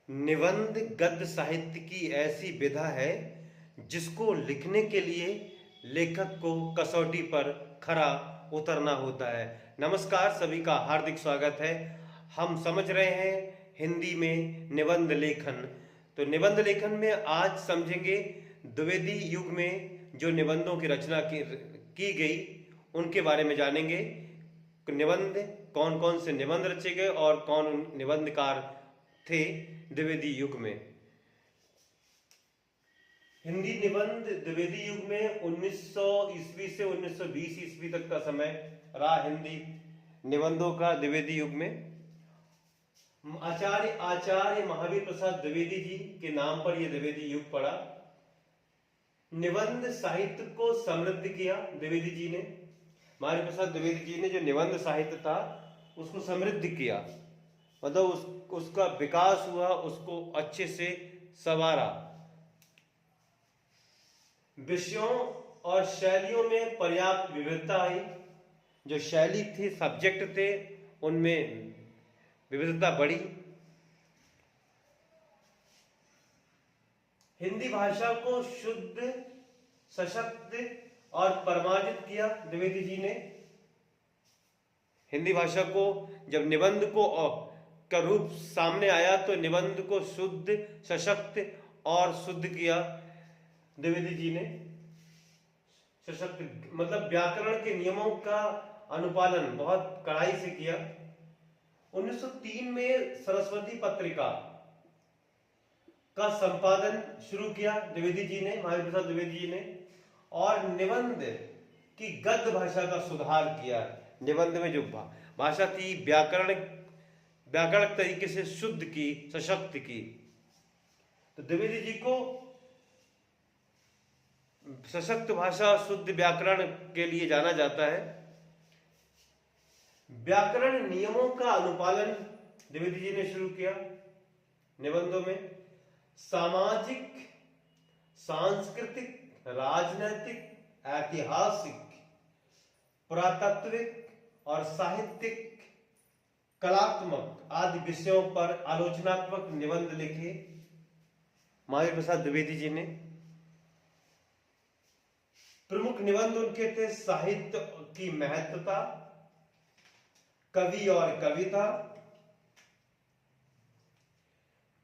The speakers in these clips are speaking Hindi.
निबंध गद्य साहित्य की ऐसी विधा है जिसको लिखने के लिए लेखक को कसौटी पर खरा उतरना होता है। नमस्कार, सभी का हार्दिक स्वागत है। हम समझ रहे हैं हिंदी में निबंध लेखन। तो निबंध लेखन में आज समझेंगे द्विवेदी युग में जो निबंधों की रचना की गई उनके बारे में जानेंगे। निबंध कौन कौन से निबंध रचे गए और कौन निबंधकार थे द्विवेदी युग में। हिंदी निबंध द्विवेदी युग में 1900 ईस्वी से 1920 ईस्वी तक का समय रहा। हिंदी निबंधों का द्विवेदी युग में आचार्य महावीर प्रसाद द्विवेदी जी के नाम पर यह द्विवेदी युग पड़ा। निबंध साहित्य को समृद्ध किया द्विवेदी जी ने। महावीर प्रसाद द्विवेदी जी ने जो निबंध साहित्य था उसको समृद्ध किया, मतलब उसका विकास हुआ, उसको अच्छे से संवारा। विषयों और शैलियों में पर्याप्त विविधता आई। जो शैली थी, सब्जेक्ट थे, उनमें विविधता बढ़ी। हिंदी भाषा को शुद्ध, सशक्त और परमार्जित किया द्विवेदी जी ने। हिंदी भाषा को जब निबंध का रूप सामने आया तो निबंध को शुद्ध, सशक्त और शुद्ध किया द्विवेदी जी ने। सशक्त मतलब व्याकरण के नियमों का अनुपालन बहुत कड़ाई से किया। 1903 में सरस्वती पत्रिका का संपादन शुरू किया द्विवेदी जी ने, महावीर प्रसाद द्विवेदी जी ने, और निबंध की गद्य भाषा का सुधार किया। निबंध में जो भाषा थी व्याकरण तरीके से शुद्ध की, सशक्त की। तो द्विवेदी जी को सशक्त भाषा, शुद्ध व्याकरण के लिए जाना जाता है। व्याकरण नियमों का अनुपालन द्विवेदी जी ने शुरू किया निबंधों में। सामाजिक, सांस्कृतिक, राजनैतिक, ऐतिहासिक, पुरातात्विक और साहित्यिक, कलात्मक आदि विषयों पर आलोचनात्मक निबंध लिखे महावीर प्रसाद द्विवेदी जी ने। प्रमुख निबंध उनके थे साहित्य की महत्वता, कवि और कविता,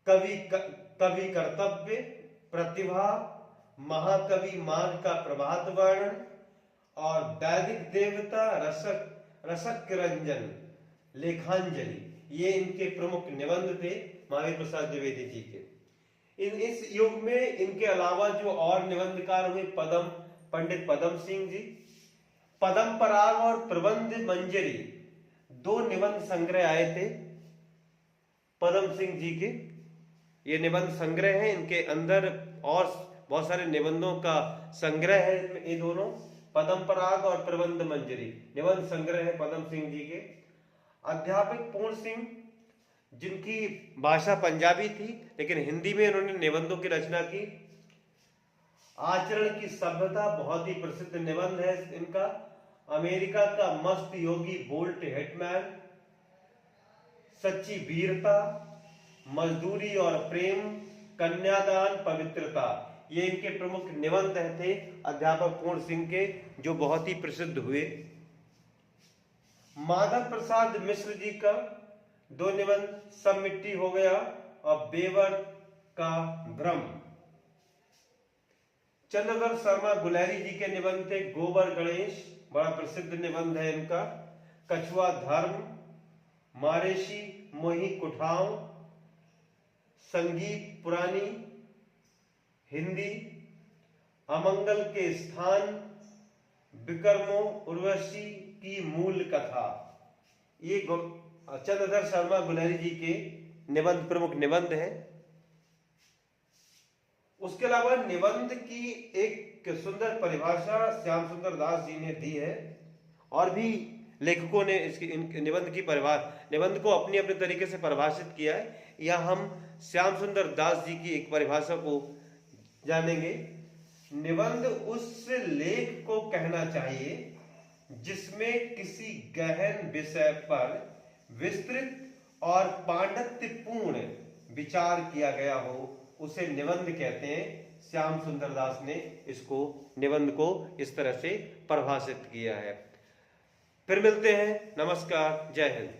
कवि कर्तव्य, प्रतिभा, महाकवि मान का प्रभात वर्णन और वैदिक देवता, रसक रंजन, लेखांजलि। ये इनके प्रमुख निबंध थे महावीर प्रसाद द्विवेदी जी के। इस युग में इनके अलावा जो और निबंधकार हुए, पंडित पदम सिंह जी, पदम पराग और प्रबंध मंजरी, दो निबंध संग्रह आए थे पदम सिंह जी के। ये निबंध संग्रह है, इनके अंदर और बहुत सारे निबंधों का संग्रह है। ये दोनों पदम पराग और प्रबंध मंजरी निबंध संग्रह है पदम सिंह जी के। अध्यापक पूर्ण सिंह, जिनकी भाषा पंजाबी थी लेकिन हिंदी में इन्होंने निबंधों की रचना की। आचरण की सभ्यता बहुत ही प्रसिद्ध निबंध है इनका। अमेरिका का मस्त योगी, बोल्ट हिटमैन, सच्ची वीरता, मजदूरी और प्रेम, कन्यादान, पवित्रता, ये इनके प्रमुख निबंध थे अध्यापक पूर्ण सिंह के, जो बहुत ही प्रसिद्ध हुए। माधव प्रसाद मिश्र जी का दो निबंध, सब मिट्टी हो गया और बेवर का भ्रम। चंद्रधर शर्मा गुलेरी जी के निबंध थे गोबर गणेश, बड़ा प्रसिद्ध निबंध है इनका। कछुआ धर्म, मारेशी मोही कुठाव, संगीत पुरानी हिंदी, अमंगल के स्थान, विक्रमो उर्वशी की मूल कथा। ये चंद्रधर शर्मा गुलेरी जी के निबंध, प्रमुख निबंध है। उसके अलावा निबंध की एक सुंदर परिभाषा श्याम सुंदर दास जी ने दी है, और भी लेखकों ने निबंध को अपनी अपने तरीके से परिभाषित किया है। या हम श्याम सुंदर दास जी की एक परिभाषा को जानेंगे। निबंध उस लेख को कहना चाहिए जिसमें किसी गहन विषय पर विस्तृत और पांडित्यपूर्ण विचार किया गया हो उसे निबंध कहते हैं। श्याम सुंदर दास ने इसको निबंध को इस तरह से परिभाषित किया है। फिर मिलते हैं। नमस्कार, जय हिंद।